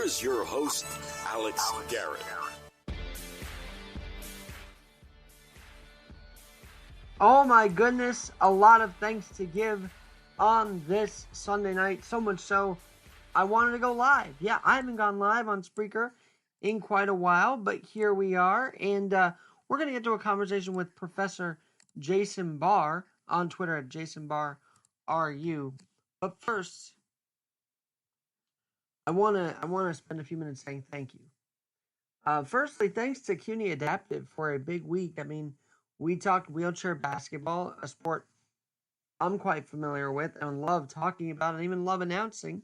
here's your host, Alex Garrett. Oh my goodness, a lot of thanks to give on this Sunday night. So much so, I wanted to go live. Yeah, I haven't gone live on Spreaker in quite a while, but here we are. And we're going to get to a conversation with Professor Jason Barr on Twitter at JasonBarrRU. But first, I want to spend a few minutes saying thank you. Firstly, thanks to CUNY Adaptive for a big week. I mean, we talked wheelchair basketball, a sport I'm quite familiar with and love talking about and even love announcing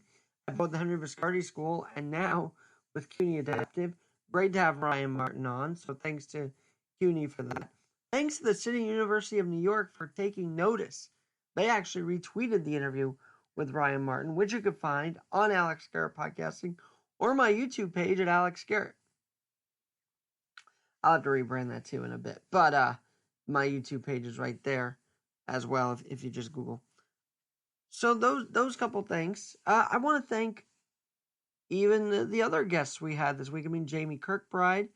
at both the Henry Viscardi School and now with CUNY Adaptive. Great to have Ryan Martin on, so thanks to CUNY for that. Thanks to the City University of New York for taking notice. They actually retweeted the interview with Ryan Martin, which you could find on Alex Garrett Podcasting or my YouTube page at Alex Garrett. I'll have to rebrand that too in a bit, but my YouTube page is right there as well if you just Google. So those couple things. I want to thank even the other guests we had this week. I mean, Jamie Kirkbride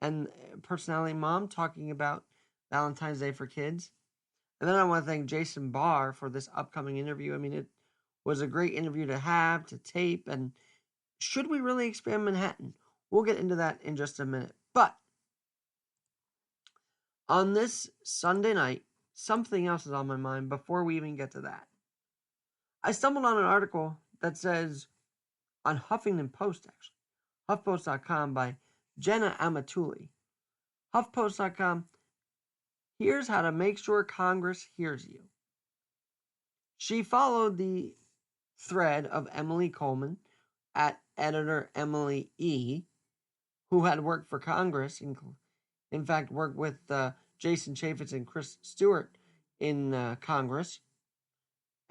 and Personality Mom talking about Valentine's Day for kids. And then I want to thank Jason Barr for this upcoming interview. I mean, it was a great interview to have, to tape, and should we really expand Manhattan? We'll get into that in just a minute. But on this Sunday night, something else is on my mind before we even get to that. I stumbled on an article that says, on Huffington Post actually, HuffPost.com by Jenna Amatuli. HuffPost.com, here's how to make sure Congress hears you. She followed the thread of Emily Coleman at editor Emily E., who had worked for Congress, in fact worked with Jason Chaffetz and Chris Stewart in Congress.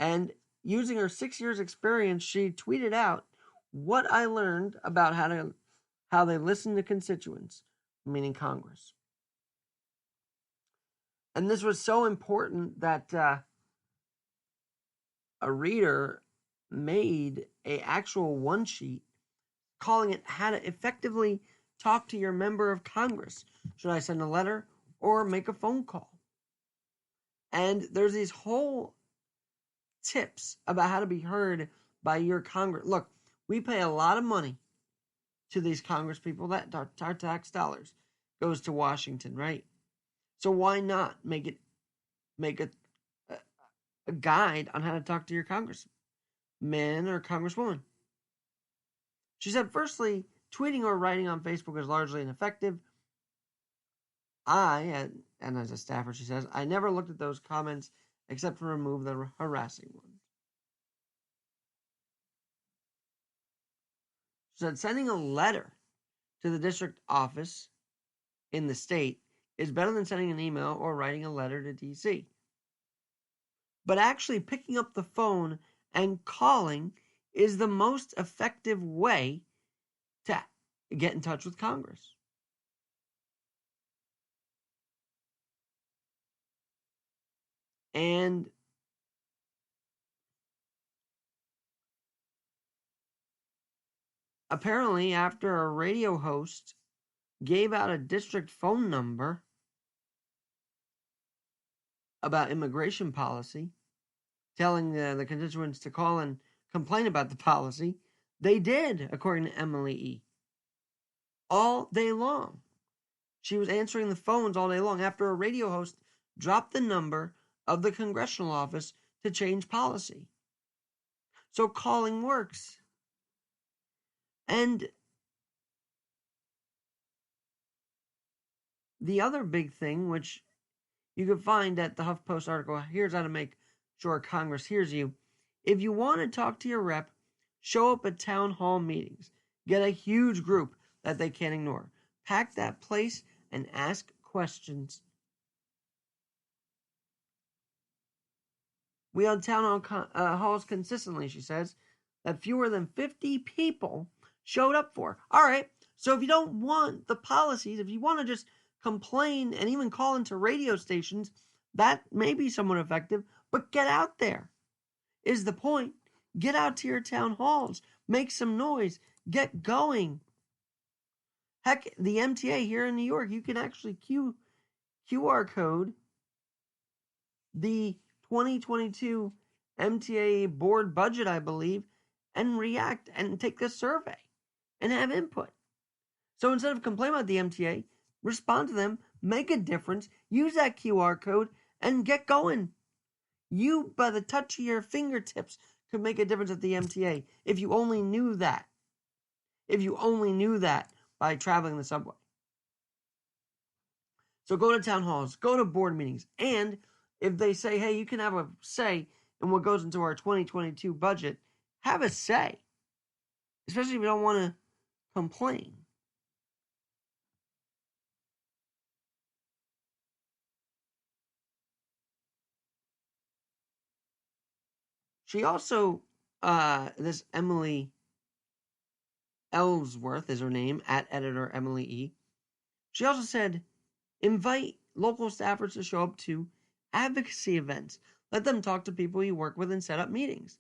And using her 6 years experience, she tweeted out what I learned about how they listen to constituents, meaning Congress. And this was so important that a reader made an actual one sheet calling it how to effectively talk to your member of Congress. Should I send a letter or make a phone call? And there's these whole tips about how to be heard by your Congress. Look, we pay a lot of money to these Congress people. That our tax dollars goes to Washington, right? So why not make a guide on how to talk to your congressman or congresswoman? She said, firstly, tweeting or writing on Facebook is largely ineffective. And as a staffer, she says, I never looked at those comments except to remove the harassing ones. She said, sending a letter to the district office in the state is better than sending an email or writing a letter to D.C. But actually picking up the phone and calling is the most effective way to get in touch with Congress. And apparently, after a radio host gave out a district phone number about immigration policy, telling the constituents to call and complain about the policy, they did, according to Emily E. All day long. She was answering the phones all day long after a radio host dropped the number of the congressional office to change policy. So calling works. And the other big thing, which you can find at the HuffPost article, here's how to make sure Congress hears you. If you want to talk to your rep, show up at town hall meetings. Get a huge group that they can't ignore. Pack that place and ask questions. We held town halls consistently, she says, that fewer than 50 people showed up for. All right, so if you don't want the policies, if you want to just complain and even call into radio stations, that may be somewhat effective, but get out there is the point. Get out to your town halls. Make some noise. Get going. Heck, the MTA here in New York, you can actually QR code the 2022 MTA board budget, I believe, and react and take this survey and have input. So instead of complaining about the MTA, respond to them, make a difference, use that QR code, and get going. You, by the touch of your fingertips, could make a difference at the MTA if you only knew that. If you only knew that by traveling the subway. So go to town halls, go to board meetings, and if they say, hey, you can have a say in what goes into our 2022 budget, have a say. Especially if you don't want to complain. She also, this Emily Ellsworth is her name, at editor Emily E. She also said, invite local staffers to show up to advocacy events. Let them talk to people you work with and set up meetings.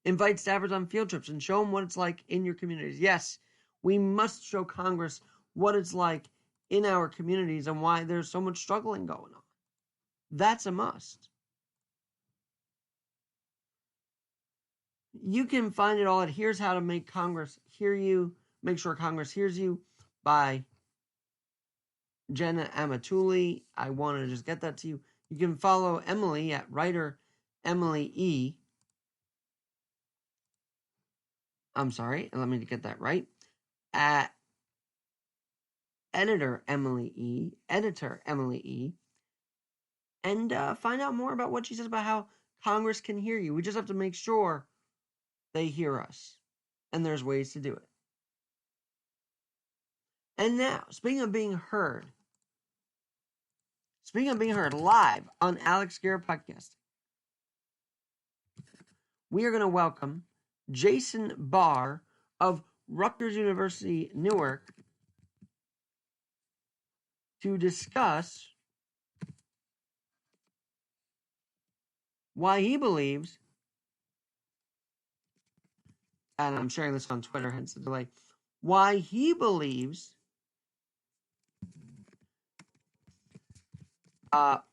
Invite staffers on field trips and show them what it's like in your communities. Yes, we must show Congress what it's like in our communities and why there's so much struggling going on. That's a must. You can find it all at Here's How to Make Congress Hear You, Make Sure Congress Hears You by Jenna Amatuli. I want to just get that to you. You can follow Emily at writer Emily E. I'm sorry, let me get that right. At editor Emily E. And find out more about what she says about how Congress can hear you. We just have to make sure they hear us. And there's ways to do it. And now, speaking of being heard live on Alex Garrett Podcast, we are going to welcome Jason Barr of Rutgers University, Newark, to discuss why he believes, and I'm sharing this on Twitter, hence the delay, why he believes that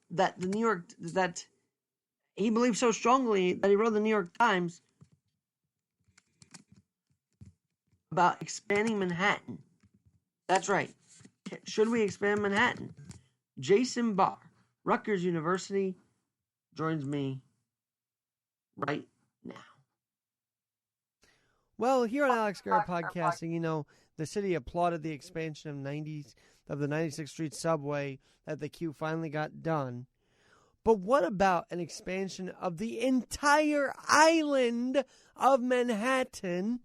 he believes so strongly that he wrote the New York Times about expanding Manhattan. That's right. Should we expand Manhattan? Jason Barr, Rutgers University, joins me right now. Well, here on Alex Garrett Podcasting, the city applauded the expansion of the 96th Street subway that the Q finally got done. But what about an expansion of the entire island of Manhattan,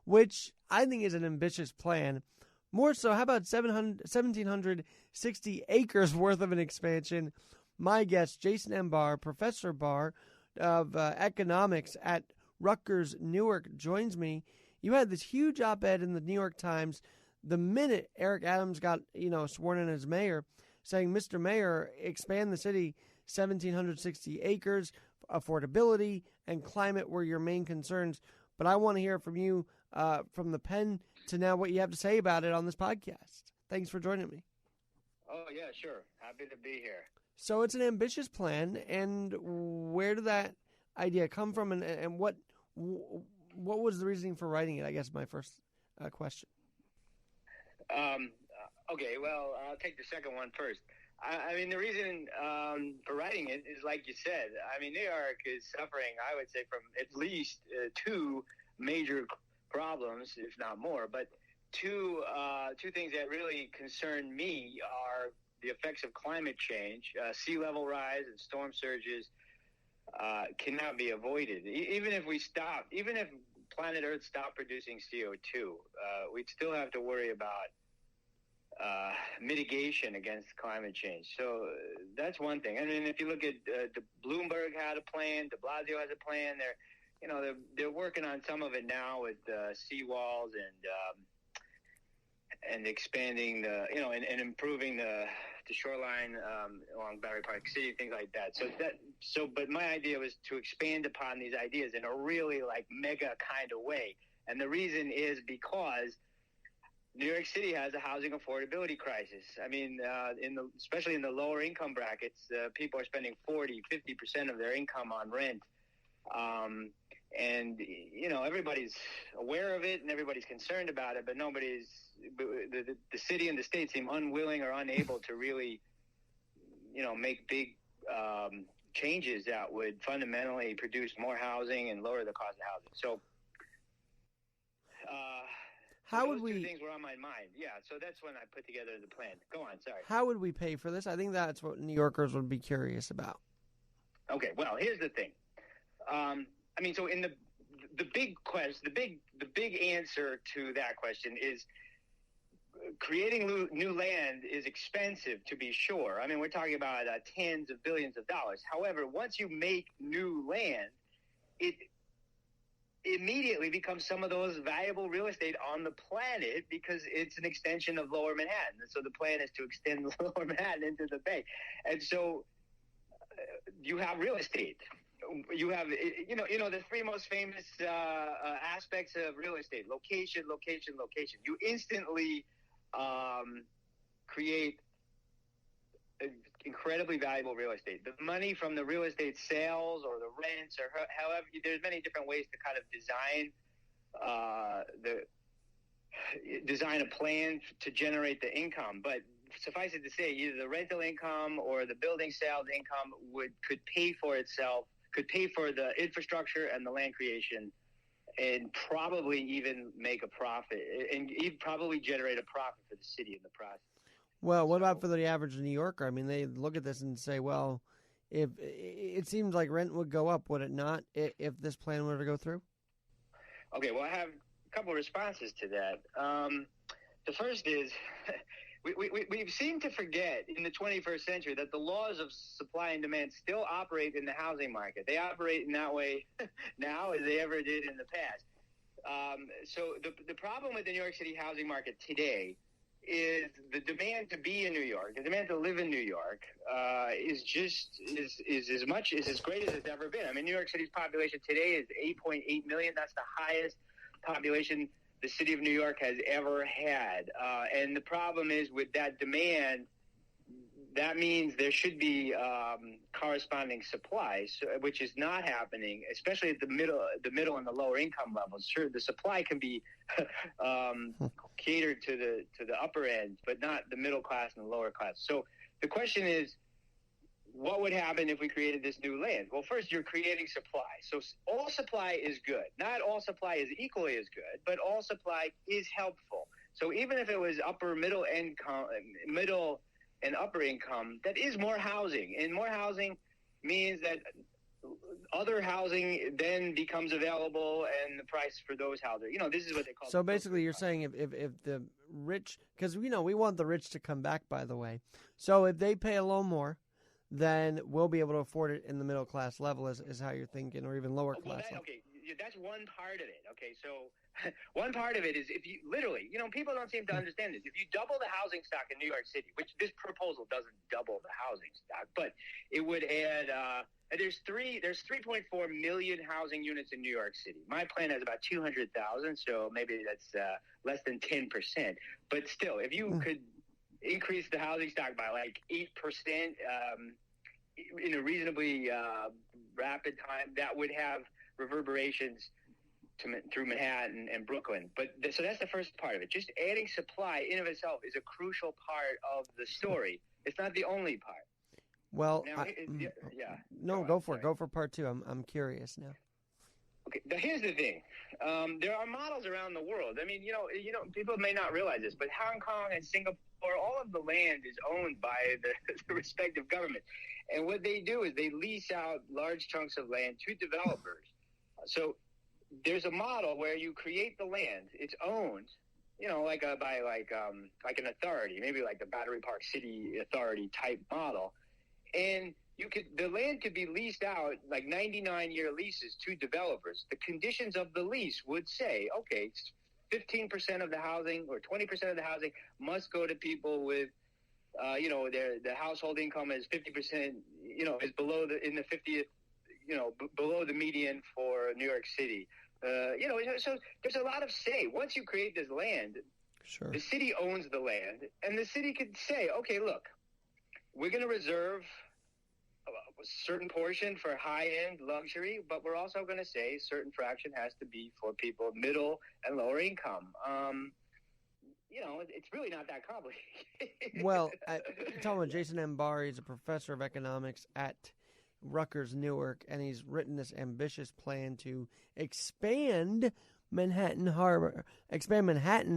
which I think is an ambitious plan? More so, how about 1,760 acres worth of an expansion? My guest, Jason M. Barr, Professor Barr of economics at Rutgers, Newark, joins me. You had this huge op-ed in the New York Times the minute Eric Adams got, sworn in as mayor, saying, Mr. Mayor, expand the city 1,760 acres, affordability, and climate were your main concerns. But I want to hear from you, from the pen to now, what you have to say about it on this podcast. Thanks for joining me. Oh, yeah, sure. Happy to be here. So it's an ambitious plan, and where did that idea come from, and what was the reasoning for writing it? I guess my first question. Okay, well, I'll take the second one first. I mean, the reason for writing it is, like you said, I mean, New York is suffering, I would say, from at least two major problems, if not more. But two things that really concern me are the effects of climate change. Sea level rise and storm surges cannot be avoided. Even if planet Earth stopped producing CO2, we'd still have to worry about mitigation against climate change. So that's one thing. I mean, if you look at Bloomberg had a plan, de Blasio has a plan. They're working on some of it now with seawalls and expanding and improving the the shoreline along Battery Park City, things like that. But my idea was to expand upon these ideas in a really like mega kind of way. And the reason is because New York City has a housing affordability crisis. I mean, especially in the lower income brackets, people are spending 40-50% of their income on rent. And, everybody's aware of it and everybody's concerned about it, but the city and the state seem unwilling or unable to really, make big changes that would fundamentally produce more housing and lower the cost of housing. So, those two things were on my mind. Yeah, so that's when I put together the plan. Go on, sorry. How would we pay for this? I think that's what New Yorkers would be curious about. Okay, well, here's the thing. So in the big answer to that question is creating new land is expensive, to be sure. I mean, we're talking about tens of billions of dollars. However, once you make new land, it immediately becomes some of those valuable real estate on the planet because it's an extension of Lower Manhattan. So the plan is to extend Lower Manhattan into the Bay. And so you have real estate. You have, the three most famous aspects of real estate: location, location, location. You instantly create incredibly valuable real estate. The money from the real estate sales or the rents or however, there's many different ways to kind of design a plan to generate the income. But suffice it to say, either the rental income or the building sales income could pay for itself, could pay for the infrastructure and the land creation, and probably even make a profit, and probably generate a profit for the city in the process. Well, what about for the average New Yorker? I mean, they look at this and say, well, if it seems like rent would go up, would it not, if this plan were to go through? Okay, well, I have a couple of responses to that. The first is we seem to forget in the 21st century that the laws of supply and demand still operate in the housing market. They operate in that way now as they ever did in the past. So the problem with the New York City housing market today is the demand to be in New York, the demand to live in New York is as great as it's ever been. I mean, New York City's population today is 8.8 million. That's the highest population the city of New York has ever had. And the problem is with that demand, that means there should be corresponding supply, which is not happening, especially at the middle and the lower income levels. Sure, the supply can be catered to the upper end, but not the middle class and the lower class. So the question is, what would happen if we created this new land? Well, first, you're creating supply. So all supply is good. Not all supply is equally as good, but all supply is helpful. So even if it was middle and upper income, that is more housing. And more housing means that other housing then becomes available, and the price for those houses, this is what they call. So basically, you're saying if the rich, because we want the rich to come back, by the way. So if they pay a little more, then we'll be able to afford it in the middle class level, is how you're thinking, or even lower class level. Okay, that's one part of it. Okay, so one part of it is if you literally, people don't seem to understand this. If you double the housing stock in New York City, which this proposal doesn't double the housing stock, but it would add. There's 3.4 million housing units in New York City. My plan has about 200,000, so maybe that's less than 10%. But still, if you could increase the housing stock by like 8% in a reasonably rapid time, that would have reverberations through Manhattan and Brooklyn. But so that's the first part of it. Just adding supply in of itself is a crucial part of the story. It's not the only part. Well, now, No, go for it. Go for part two. I'm curious now. Okay, now here's the thing. There are models around the world. I mean, people may not realize this, but Hong Kong and Singapore, all of the land is owned by the respective government. And what they do is they lease out large chunks of land to developers. So there's a model where you create the land. It's owned, by an authority, maybe like the Battery Park City Authority type model. And the land could be leased out like 99-year leases to developers. The conditions of the lease would say, okay, 15% of the housing or 20% of the housing must go to people with the household income is 50%, is below in the 50th, below the median for New York City. So there's a lot of say. Once you create this land, sure, the city owns the land, and the city could say, okay, look, we're going to reserve a certain portion for high-end luxury, but we're also going to say a certain fraction has to be for people of middle and lower income. It's really not that complicated. Well, talking about Jason M. Barr, he's a professor of economics at Rutgers, Newark, and he's written this ambitious plan to expand Manhattan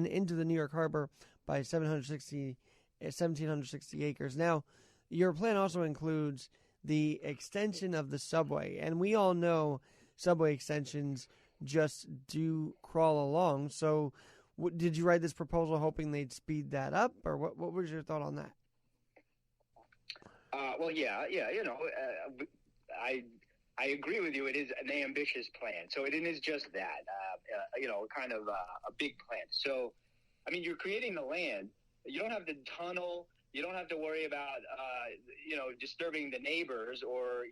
into the New York Harbor by 1,760 acres. Now, your plan also includes the extension of the subway, and we all know subway extensions just do crawl along. So, did you write this proposal hoping they'd speed that up, or what was your thought on that? I agree with you. It is an ambitious plan. So it is just that, kind of a big plan. So, I mean, you're creating the land. You don't have to tunnel. You don't have to worry about, disturbing the neighbors or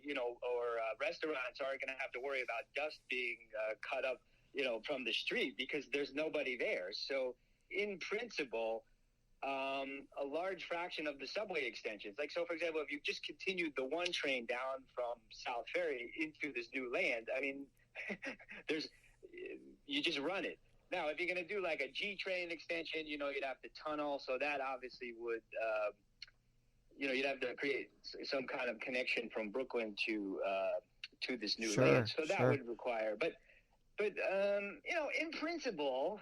restaurants aren't going to have to worry about dust being cut up, from the street because there's nobody there. So in principle, a large fraction of the subway extensions, so for example, if you just continued the one train down from South Ferry into this new land, I mean, you just run it. Now, if you're going to do like a G train extension, you'd have to tunnel. So that obviously would, you'd have to create some kind of connection from Brooklyn to this new land. So that would require, but in principle,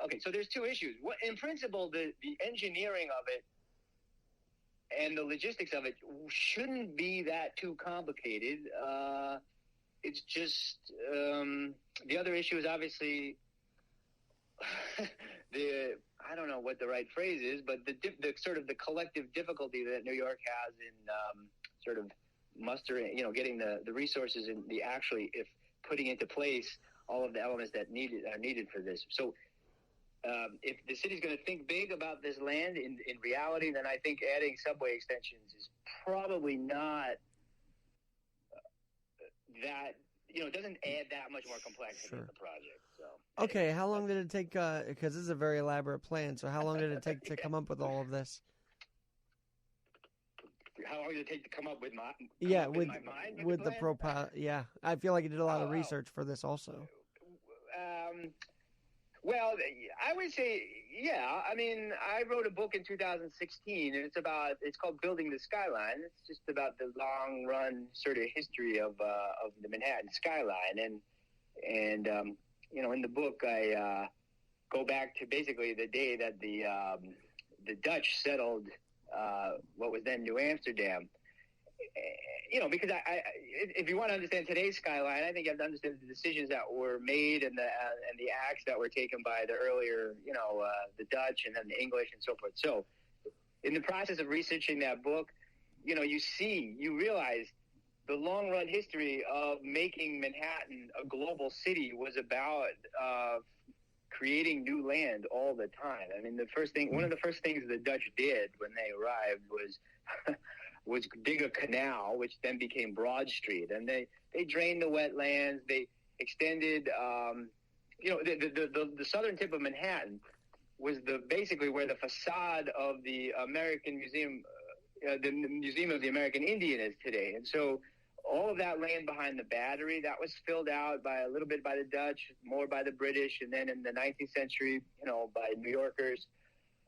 okay, so there's two issues. In principle, the engineering of it and the logistics of it shouldn't be that too complicated. It's just the other issue is obviously I don't know what the right phrase is, but the sort of the collective difficulty that New York has in sort of mustering, getting the resources and if putting into place all of the elements that are needed for this. So if the city's going to think big about this land in reality, then I think adding subway extensions is probably not that, it doesn't add that much more complexity to the project. So okay, how long did it take, because this is a very elaborate plan, so how long did it take to come up with all of this? How long did it take to come up with my mind? With the profile, yeah. I feel like you did a lot of research for this also. Well, I would say, yeah. I mean, I wrote a book in 2016, and it's called Building the Skyline. It's just about the long run sort of history of the Manhattan skyline, and in the book I go back to basically the day that the Dutch settled what was then New Amsterdam. Because if you want to understand today's skyline, I think you have to understand the decisions that were made and the acts that were taken by the earlier, the Dutch and then the English and so forth. So, in the process of researching that book, you realize the long run history of making Manhattan a global city was about creating new land all the time. I mean, one of the first things the Dutch did when they arrived was dig a canal, which then became Broad Street, and they drained the wetlands. They extended, the southern tip of Manhattan was basically where the facade of the American Museum, the Museum of the American Indian is today, and so all of that land behind the Battery, that was filled out by a little bit by the Dutch, more by the British, and then in the 19th century, by New Yorkers.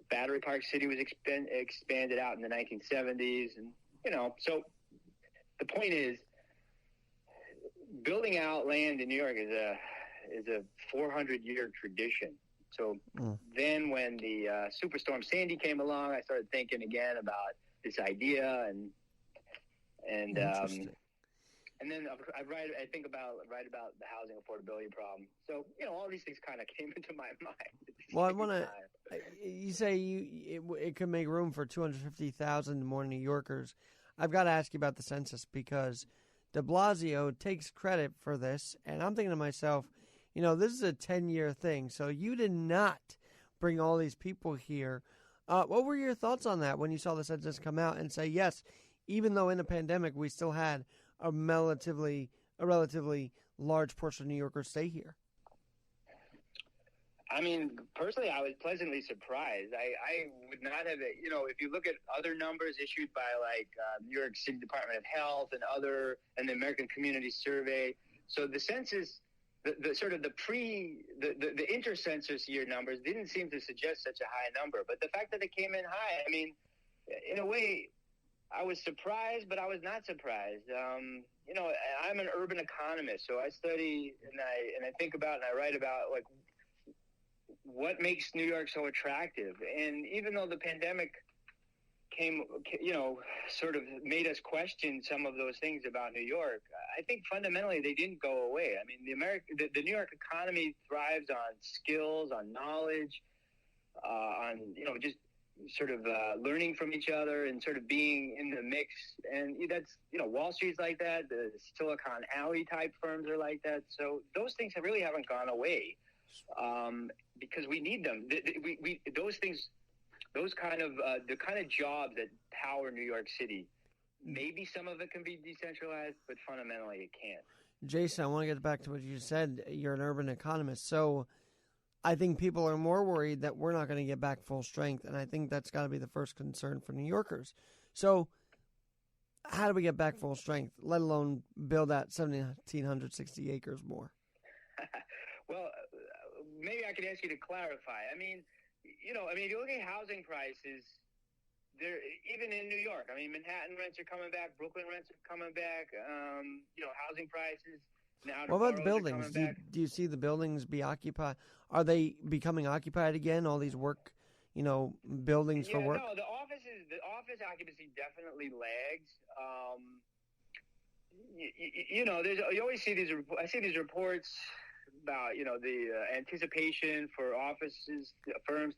Battery Park City was expanded out in the 1970s, and so the point is, building out land in New York is a 400-year tradition. So then when the Superstorm Sandy came along, I started thinking again about this idea, and then I write about the housing affordability problem. So all these things kind of came into my mind. Well, I want to. You say it could make room for 250,000 more New Yorkers. I've got to ask you about the census because de Blasio takes credit for this, and I'm thinking to myself, this is a 10-year thing, so you did not bring all these people here What were your thoughts on that when you saw the census come out and say, yes, even though in a pandemic we still had a relatively large portion of New Yorkers stay here? I mean, personally, I was pleasantly surprised. I would not have, if you look at other numbers issued by New York City Department of Health and the American Community Survey. So the census, the sort of the inter-census year numbers didn't seem to suggest such a high number. But the fact that it came in high, I mean, in a way, I was surprised, but I was not surprised. I'm an urban economist, so I study and I think about and I write about what makes New York so attractive. And even though the pandemic came, sort of made us question some of those things about New York, I think fundamentally they didn't go away. I mean, the New York economy thrives on skills, on knowledge, on, just sort of learning from each other and sort of being in the mix. And that's, Wall Street's like that. The Silicon Alley type firms are like that. So those things really haven't gone away. Because we need them. Those things, the kind of jobs that power New York City, maybe some of it can be decentralized, but fundamentally it can't. Jason, I want to get back to what you said. You're an urban economist. So I think people are more worried that we're not going to get back full strength. And I think that's got to be the first concern for New Yorkers. So how do we get back full strength, let alone build that 1,760 acres more? Well, maybe I could ask you to clarify. I mean, you look at housing prices, they're even in New York. I mean, Manhattan rents are coming back, Brooklyn rents are coming back, housing prices. What about the buildings? Do you see the buildings be occupied? Are they becoming occupied again, all these work, buildings for work? No, the office occupancy definitely lags. You always see I see these reports about the anticipation for offices, firms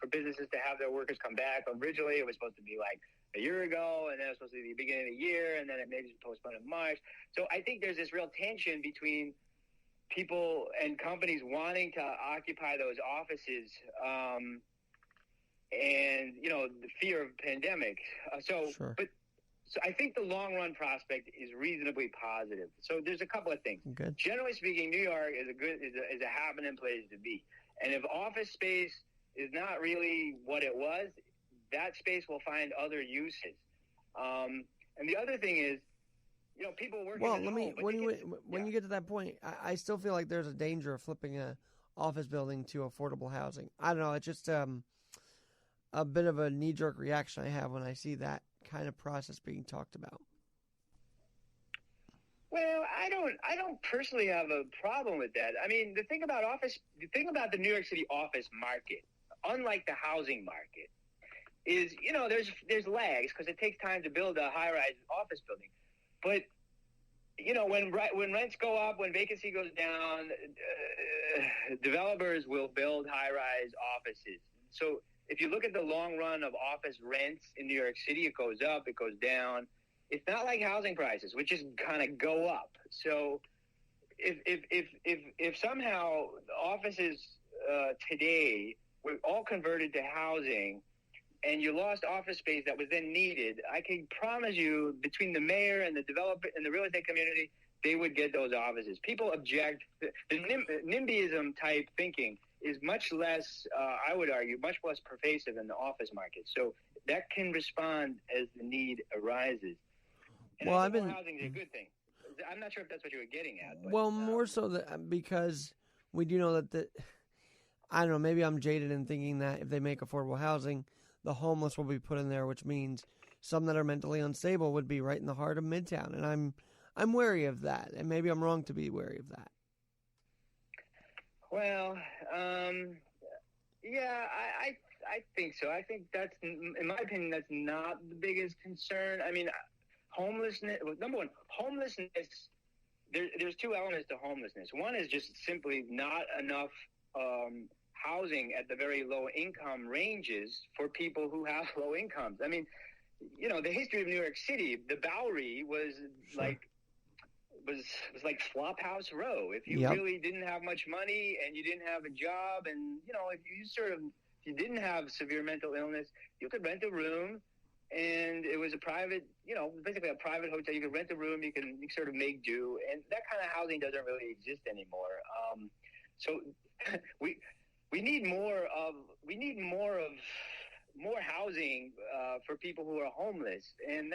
for businesses to have their workers come back. Originally, it was supposed to be like a year ago, and then it was supposed to be the beginning of the year, and then it maybe postponed in March. So I think there's this real tension between people and companies wanting to occupy those offices, and the fear of pandemic. Sure. So I think the long-run prospect is reasonably positive. So there's a couple of things. Good. Generally speaking, New York is a happening place to be. And if office space is not really what it was, that space will find other uses. And the other thing is, people working at home. When you get to that point, I still feel like there's a danger of flipping a office building to affordable housing. I don't know. It's just a bit of a knee-jerk reaction I have when I see that kind of process being talked about. Well, I don't personally have a problem with that. I mean, the thing about the New York City office market, unlike the housing market, is there's lags because it takes time to build a high-rise office building. But when rents go up, when vacancy goes down, developers will build high-rise offices. So if you look at the long run of office rents in New York City, it goes up, it goes down. It's not like housing prices, which just kind of go up. So if somehow offices today were all converted to housing and you lost office space that was then needed, I can promise you between the mayor and the developer and the real estate community, they would get those offices. People object. The NIMBYism type thinking is much less, I would argue, much less pervasive in the office market. So that can respond as the need arises. And housing is a good thing. I'm not sure if that's what you were getting at. But, more so because we do know that I don't know, maybe I'm jaded in thinking that if they make affordable housing, the homeless will be put in there, which means some that are mentally unstable would be right in the heart of Midtown. And I'm wary of that. And maybe I'm wrong to be wary of that. Well, yeah, I think so. I think that's, in my opinion, that's not the biggest concern. I mean, homelessness, number one, homelessness, there's two elements to homelessness. One is just simply not enough housing at the very low income ranges for people who have low incomes. I mean, the history of New York City, the Bowery was was like Flophouse Row. If you really didn't have much money and you didn't have a job, and if you sort of you didn't have severe mental illness, you could rent a room, and it was a private, basically a private hotel. You could rent a room, you can sort of make do, and that kind of housing doesn't really exist anymore. So we need more housing for people who are homeless, and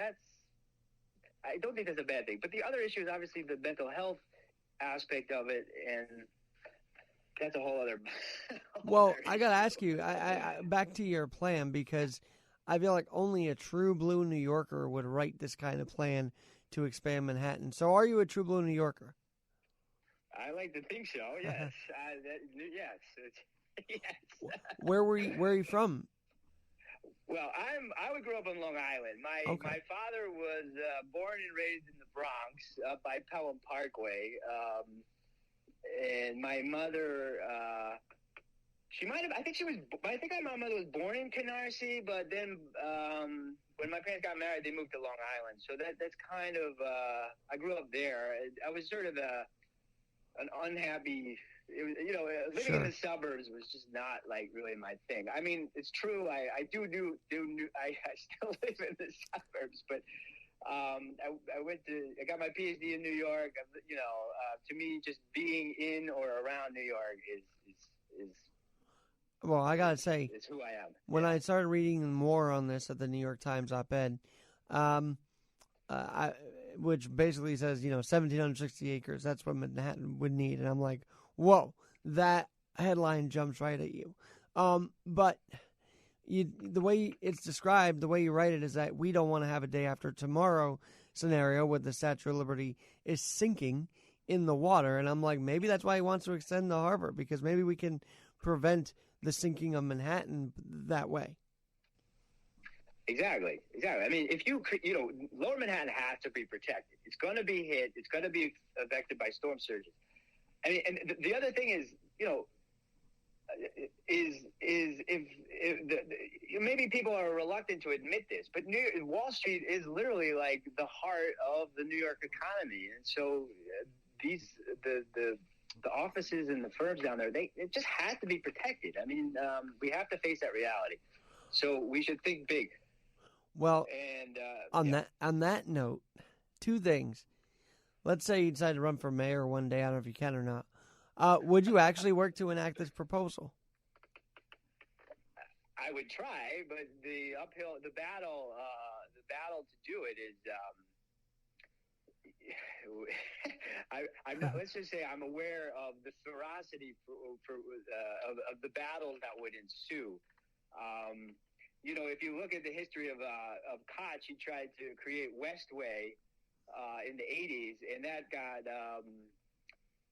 I don't think that's a bad thing. But the other issue is obviously the mental health aspect of it, and that's a whole other. Well, I got to ask you, I back to your plan, because I feel like only a true blue New Yorker would write this kind of plan to expand Manhattan. So are you a true blue New Yorker? I like to think so, yes. Yes. Yes. Where are you from? Well, I grew up on Long Island. My father was born and raised in the Bronx, up by Pelham Parkway, and my mother, I think my mother was born in Canarsie, but then when my parents got married, they moved to Long Island. So that's kind of I grew up there. I was sort of an unhappy. Living in the suburbs was just not like really my thing. I mean, it's true. I still live in the suburbs, but I got my PhD in New York. To me, just being in or around New York is well, I gotta say, it's who I am. When I started reading more on this at the New York Times op-ed, which basically says 1,760 acres. That's what Manhattan would need, and I'm like, whoa, that headline jumps right at you. But the way it's described, the way you write it, is that we don't want to have a day after tomorrow scenario where the Statue of Liberty is sinking in the water. And I'm like, maybe that's why he wants to extend the harbor, because maybe we can prevent the sinking of Manhattan that way. Exactly. I mean, if Lower Manhattan has to be protected. It's going to be hit. It's going to be affected by storm surges. I mean, and the other thing is, maybe people are reluctant to admit this, but Wall Street is literally like the heart of the New York economy, and so the offices and the firms down there, it just has to be protected. I mean, we have to face that reality. So we should think big. Well, and on that note, two things. Let's say you decide to run for mayor one day. I don't know if you can or not. Would you actually work to enact this proposal? I would try, but the battle to do it is. I'm not, let's just say I'm aware of the ferocity of the battles that would ensue. If you look at the history of Koch, he tried to create Westway in the 80s, and that got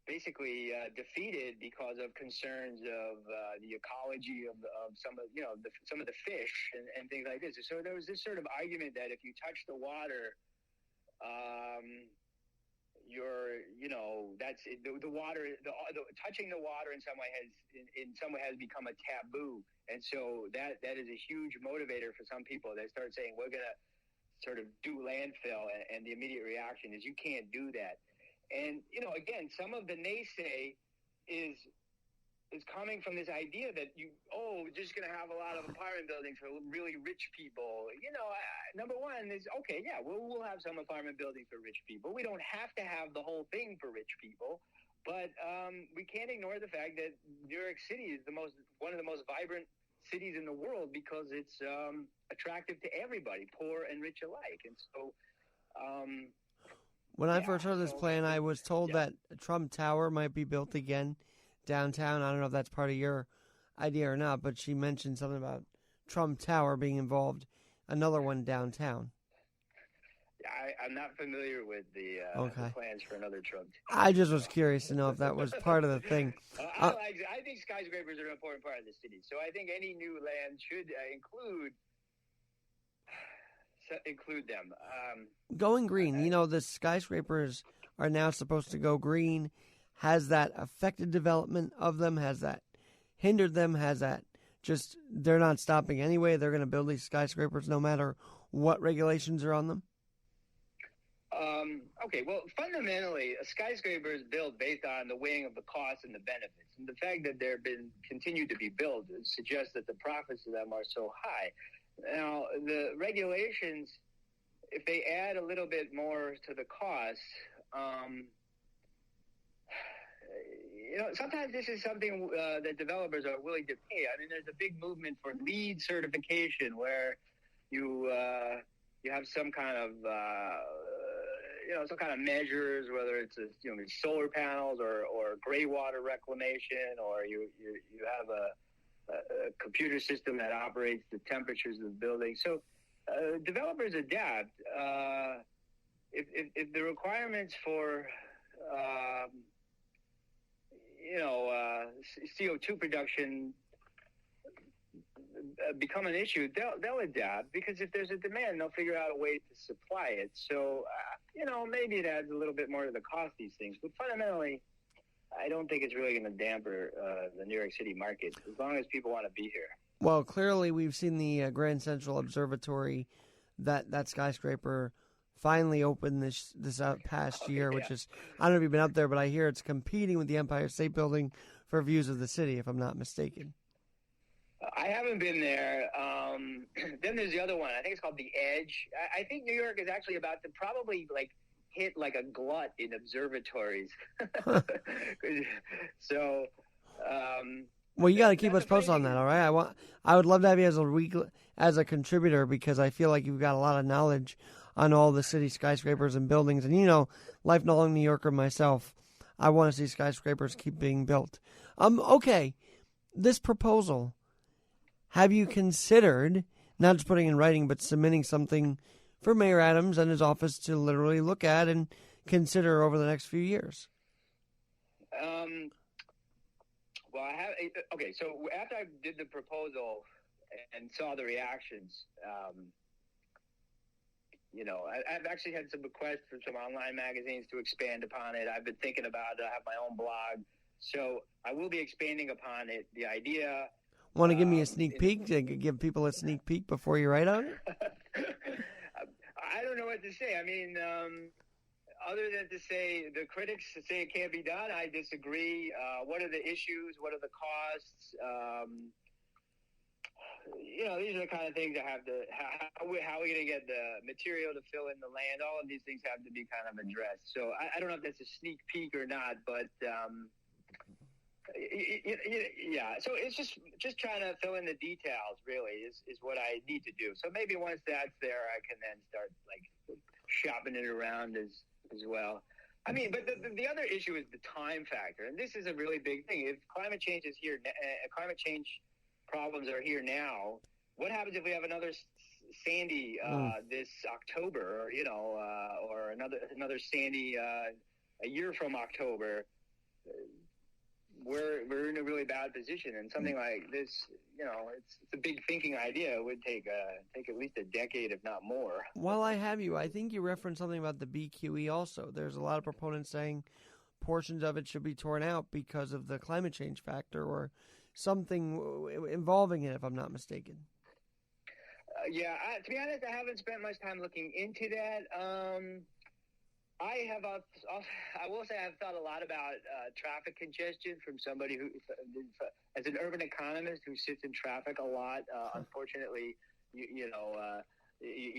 basically defeated because of concerns of the ecology of some of the fish and things like this. So there was this sort of argument that if you touch the water, touching the water in some way has become a taboo, and so that is a huge motivator for some people. They start saying we're gonna sort of do landfill, and the immediate reaction is you can't do that. And again, some of the naysay is coming from this idea that we're just going to have a lot of apartment buildings for really rich people. Number one is, okay, yeah, we'll have some apartment buildings for rich people. We don't have to have the whole thing for rich people, but we can't ignore the fact that New York City is one of the most vibrant cities in the world because it's attractive to everybody, poor and rich alike. And so when I first heard this plan, I was told that Trump Tower might be built again downtown. I don't know if that's part of your idea or not, but she mentioned something about Trump Tower being involved, another one downtown. I'm not familiar with the plans for another Trump Tower. I just was curious to know if that was part of the thing. I think skyscrapers are an important part of the city, so I think any new land should include them. Going green, the skyscrapers are now supposed to go green. Has that affected development of them? Has that hindered them? Has that just, they're not stopping anyway? They're going to build these skyscrapers no matter what regulations are on them? Okay, well, fundamentally, a skyscraper is built based on the weighing of the costs and the benefits. And the fact that they've been continued to be built suggests that the profits of them are so high. Now, the regulations, if they add a little bit more to the cost, sometimes this is something that developers are willing to pay. I mean, there's a big movement for LEED certification where you have some kind of measures, whether it's solar panels or gray water reclamation, or you have a computer system that operates the temperatures of the building. So developers adapt. If the requirements for CO2 production become an issue, they'll adapt, because if there's a demand, they'll figure out a way to supply it. So, maybe it adds a little bit more to the cost of these things. But fundamentally, I don't think it's really going to damper the New York City market, as long as people want to be here. Well, clearly we've seen the Grand Central Observatory, that skyscraper, finally opened this past year, which is, I don't know if you've been up there, but I hear it's competing with the Empire State Building for views of the city, if I'm not mistaken. I haven't been there. Then there's the other one. I think it's called The Edge. I think New York is actually about to probably hit like a glut in observatories. So, well, you got to keep us posted on that, all right? I would love to have you as a contributor, because I feel like you've got a lot of knowledge on all the city skyscrapers and buildings. And lifelong New Yorker myself, I want to see skyscrapers keep being built. Okay, this proposal. Have you considered not just putting in writing, but submitting something for Mayor Adams and his office to literally look at and consider over the next few years? Well, I have. Okay, so after I did the proposal and saw the reactions, I've actually had some requests from some online magazines to expand upon it. I've been thinking about it. I have my own blog, so I will be expanding upon it. The idea. Want to give me a sneak peek? To give people a sneak peek before you write on it? I don't know what to say. I mean, other than to say the critics say it can't be done, I disagree. What are the issues? What are the costs? These are the kind of things that have to. How are we going to get the material to fill in the land? All of these things have to be kind of addressed. So I don't know if that's a sneak peek or not, but. Yeah, so it's just trying to fill in the details. Really, is what I need to do. So maybe once that's there, I can then start shopping it around as well. I mean, but the other issue is the time factor, and this is a really big thing. If climate change is here, climate change problems are here now. What happens if we have another Sandy this October, or another Sandy a year from October? We're in a really bad position, and something like this, it's a big thinking idea. It would take at least a decade, if not more. While I have you, I think you referenced something about the BQE also. There's a lot of proponents saying portions of it should be torn out because of the climate change factor or something involving it, if I'm not mistaken. To be honest, I haven't spent much time looking into that. I will say I've thought a lot about traffic congestion from somebody who, as an urban economist who sits in traffic a lot. Unfortunately, you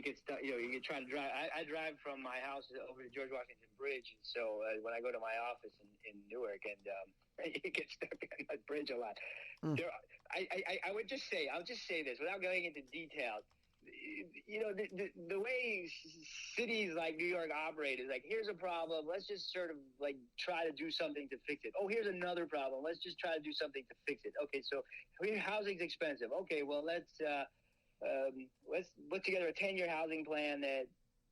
get stuck. You get trying to drive. I drive from my house over to George Washington Bridge, and so when I go to my office in Newark, and you get stuck on that bridge a lot. I would just say, I'll just say this without going into details. The way cities like New York operate is here's a problem. Let's just sort of try to do something to fix it. Oh, here's another problem. Let's just try to do something to fix it. Okay, so housing's expensive. Okay, well let's put together a 10-year housing plan that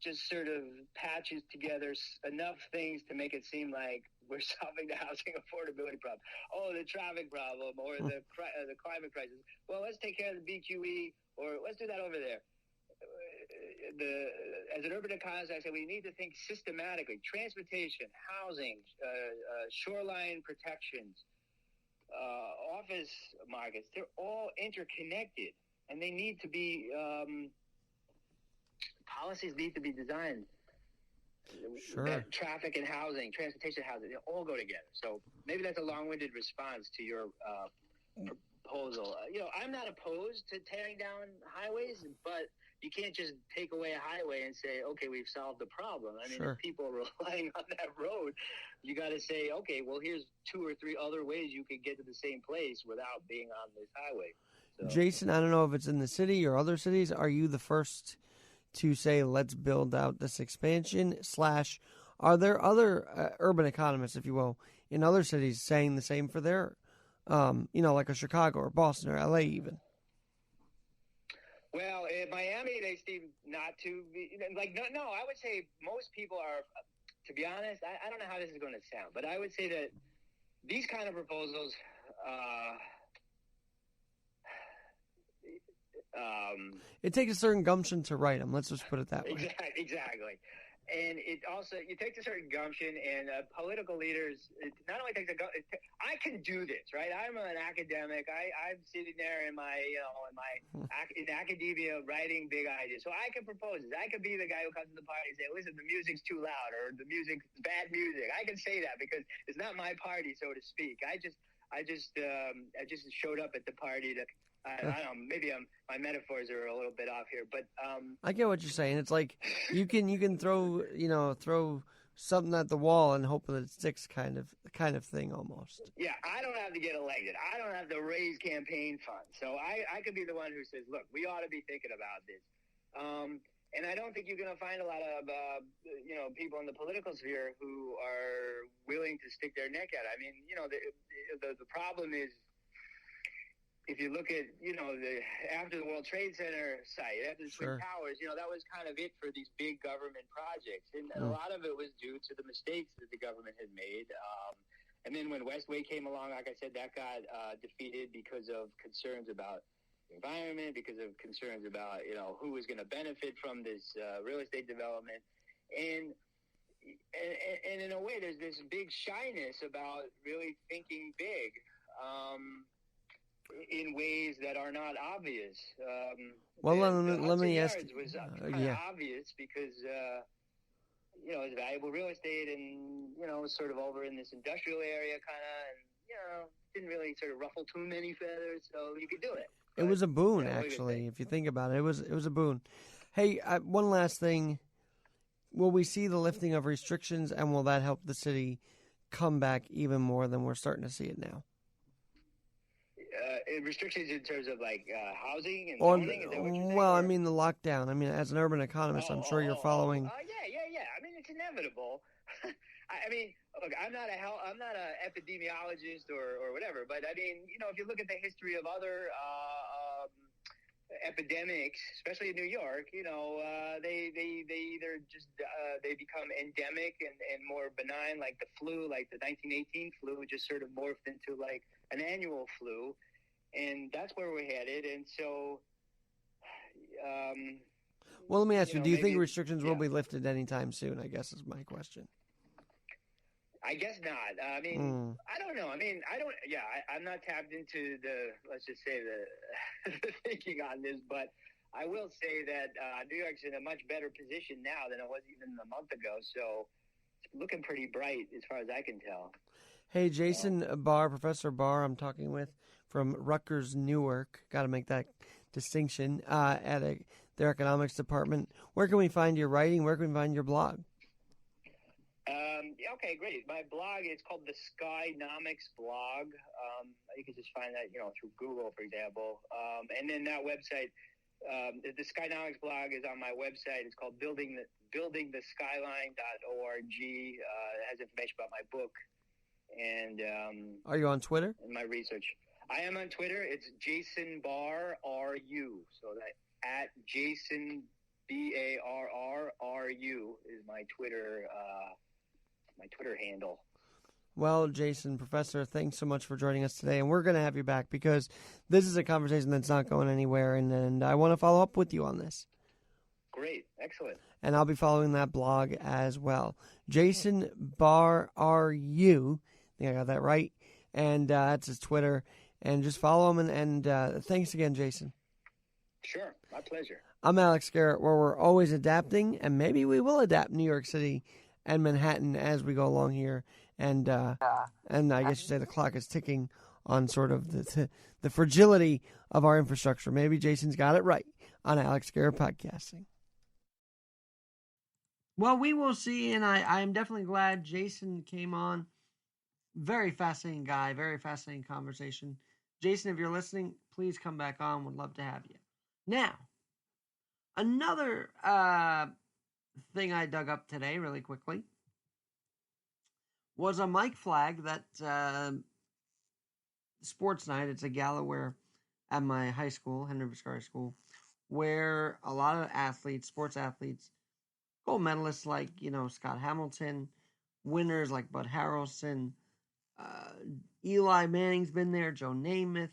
just sort of patches together enough things to make it seem like we're solving the housing affordability problem. Oh, the traffic problem or the climate crisis. Well, let's take care of the BQE, or let's do that over there. As an urban economist, I say we need to think systematically. Transportation, housing, shoreline protections, office markets, they're all interconnected, and they need to be policies need to be designed Sure. Traffic and housing, transportation, housing, they all go together. So maybe that's a long-winded response to your proposal. I'm not opposed to tearing down highways, but you can't just take away a highway and say, okay, we've solved the problem. I mean, Sure. if people are relying on that road, you got to say, okay, well, here's 2 or 3 other ways you could get to the same place without being on this highway. So, Jason, I don't know if it's in the city or other cities. Are you the first to say, let's build out this expansion / are there other urban economists, if you will, in other cities saying the same for their, like a Chicago or Boston or LA even? Well, in Miami, they seem not to be, no, I would say most people are, to be honest, I don't know how this is going to sound, but I would say that these kind of proposals, it takes a certain gumption to write them. Let's just put it that way. Exactly. And it takes a certain gumption, and political leaders, it not only takes I can do this, right? I'm an academic. I'm sitting there in in academia writing big ideas. So I can propose this. I could be the guy who comes to the party and say, listen, the music's too loud, or the music's bad music. I can say that because it's not my party, so to speak. I just showed up at the party to, I don't know, maybe my metaphors are a little bit off here, but I get what you're saying. It's like you can throw something at the wall and hope that it sticks, kind of thing almost. Yeah, I don't have to get elected. I don't have to raise campaign funds. So I could be the one who says, look, we ought to be thinking about this. And I don't think you're going to find a lot of people in the political sphere who are willing to stick their neck out. I mean, the problem is, if you look at, after the World Trade Center site, after the Sure. Twin Towers, that was kind of it for these big government projects. And a lot of it was due to the mistakes that the government had made. And then when Westway came along, like I said, that got defeated because of concerns about the environment, because of concerns about, who was going to benefit from this real estate development. And in a way, there's this big shyness about really thinking big. In ways that are not obvious. Well, let me ask. It was kind of obvious because it's valuable real estate, and sort of over in this industrial area, kind of, and didn't really sort of ruffle too many feathers, so you could do it. It was a boon, actually, if you think about it. It was a boon. Hey, one last thing. Will we see the lifting of restrictions, and will that help the city come back even more than we're starting to see it now? Restrictions in terms of housing and zoning? Is that what you're saying? Well, I mean the lockdown. I mean, as an urban economist, I'm sure you're following. Yeah. I mean, it's inevitable. I mean, look, I'm not a epidemiologist or whatever, but I mean, if you look at the history of other epidemics, especially in New York, they either just they become endemic and more benign, like the flu, like the 1918 flu, just sort of morphed into like an annual flu. And that's where we're headed. And so, well, let me ask you, do you think restrictions will be lifted anytime soon? I guess is my question. I guess not. I mean, I don't know. I mean, I'm not tapped into let's just say the thinking on this, but I will say that New York's in a much better position now than it was even a month ago. So it's looking pretty bright as far as I can tell. Hey, Jason Barr, Professor Barr, I'm talking with from Rutgers, Newark. Got to make that distinction at their economics department. Where can we find your writing? Where can we find your blog? Okay, great. My blog is called the Skynomics blog. You can just find that, through Google, for example. And then that website, the Skynomics blog is on my website. It's called buildingtheskyline.org. It has information about my book. And are you on Twitter? And my research. I am on Twitter. It's Jason Barr RU. So that at Jason BARRRU is my Twitter handle. Well, Jason, Professor, thanks so much for joining us today, and we're going to have you back because this is a conversation that's not going anywhere, and I want to follow up with you on this. Great, excellent. And I'll be following that blog as well. Jason Barr RU. I think I got that right. And that's his Twitter. And just follow him. And thanks again, Jason. Sure, my pleasure. I'm Alex Garrett, where we're always adapting, and maybe we will adapt New York City and Manhattan as we go along here. And I guess you say the clock is ticking on sort of the fragility of our infrastructure. Maybe Jason's got it right on Alex Garrett Podcasting. Well, we will see, and I'm definitely glad Jason came on. Very fascinating guy, very fascinating conversation. Jason, if you're listening, please come back on. Would love to have you. Now, another thing I dug up today really quickly was a mic flag that sports night. It's a gala where at my high school, Henry Viscari School, where a lot of athletes, sports athletes, gold medalists like, Scott Hamilton, winners like Bud Harrelson, Eli Manning's been there, Joe Namath,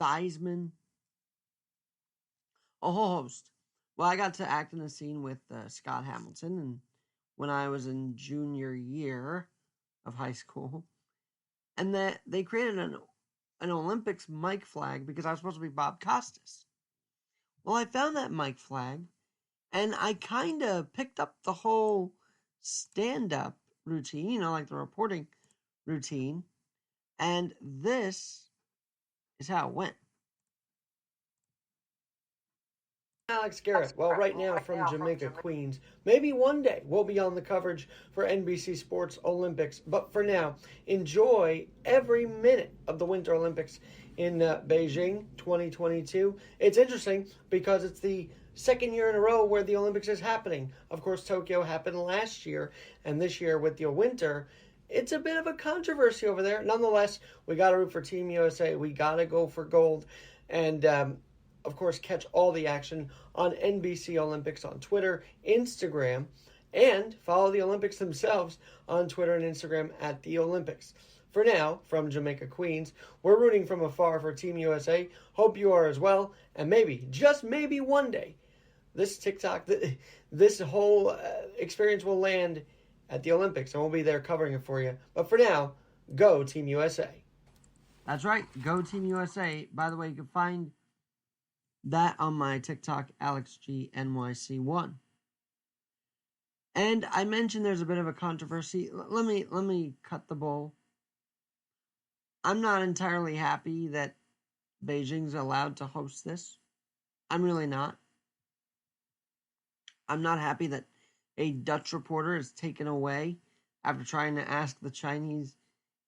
Theismann, a whole host. Well, I got to act in a scene with Scott Hamilton, and when I was in junior year of high school, and that they created an Olympics mic flag because I was supposed to be Bob Costas. Well, I found that mic flag, and I kind of picked up the whole stand-up routine, like the reporting routine, and this is how it went. Alex Garrett. Well, right now from Jamaica, Queens. Maybe one day we'll be on the coverage for NBC Sports Olympics. But for now, enjoy every minute of the Winter Olympics in Beijing 2022. It's interesting because it's the second year in a row where the Olympics is happening. Of course, Tokyo happened last year, and this year with the winter, it's a bit of a controversy over there. Nonetheless, we got to root for Team USA. We got to go for gold. And, of course, catch all the action on NBC Olympics on Twitter, Instagram, and follow the Olympics themselves on Twitter and Instagram at the Olympics. For now, from Jamaica, Queens, we're rooting from afar for Team USA. Hope you are as well. And maybe, just maybe one day, this TikTok, this whole experience will land at the Olympics, and we'll be there covering it for you. But for now, go Team USA. That's right, go Team USA. By the way, you can find that on my TikTok, AlexGNYC1. And I mentioned there's a bit of a controversy. Let me cut the bull. I'm not entirely happy that Beijing's allowed to host this. I'm really not. I'm not happy that a Dutch reporter is taken away after trying to ask the Chinese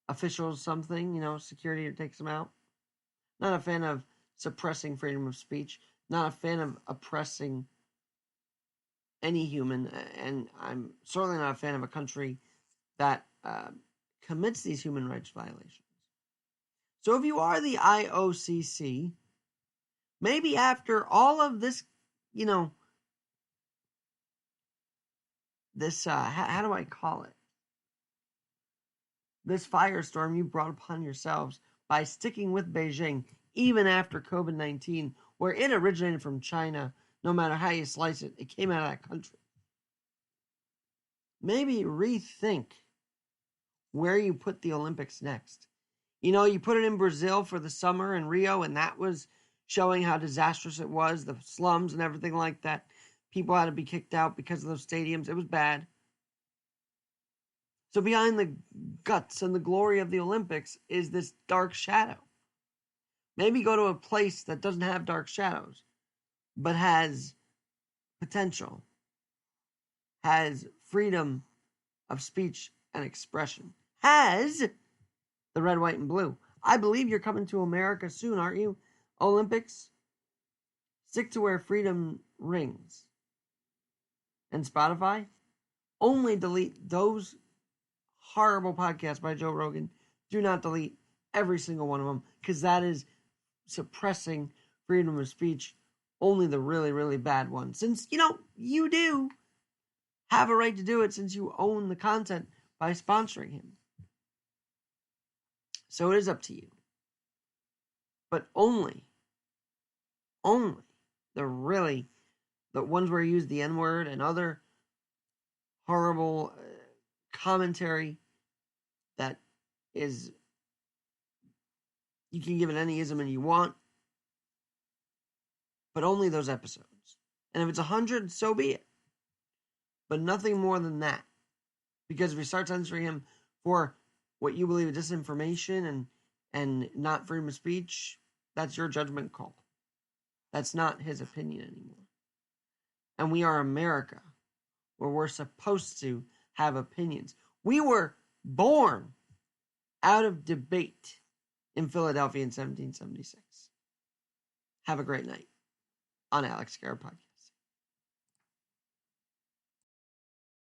officials something, security takes them out. Not a fan of suppressing freedom of speech. Not a fan of oppressing any human. And I'm certainly not a fan of a country that commits these human rights violations. So if you are the IOCC, maybe after all of this, this, how do I call it? This firestorm you brought upon yourselves by sticking with Beijing, even after COVID-19, where it originated from China, no matter how you slice it, it came out of that country. Maybe rethink where you put the Olympics next. You put it in Brazil for the summer in Rio, and that was showing how disastrous it was, the slums and everything like that. People had to be kicked out because of those stadiums. It was bad. So behind the guts and the glory of the Olympics is this dark shadow. Maybe go to a place that doesn't have dark shadows, but has potential, has freedom of speech and expression, has the red, white, and blue. I believe you're coming to America soon, aren't you? Olympics, stick to where freedom rings. And Spotify, only delete those horrible podcasts by Joe Rogan. Do not delete every single one of them, because that is suppressing freedom of speech. Only the really, really bad ones. Since, you do have a right to do it since you own the content by sponsoring him. So it is up to you. But only the ones where you use the N-word and other horrible commentary that is, you can give it any ism and you want, but only those episodes. And if it's 100, so be it. But nothing more than that. Because if you start censoring him for what you believe is disinformation and not freedom of speech, that's your judgment call. That's not his opinion anymore. And we are America, where we're supposed to have opinions. We were born out of debate in Philadelphia in 1776. Have a great night on Alex Garrett Podcast.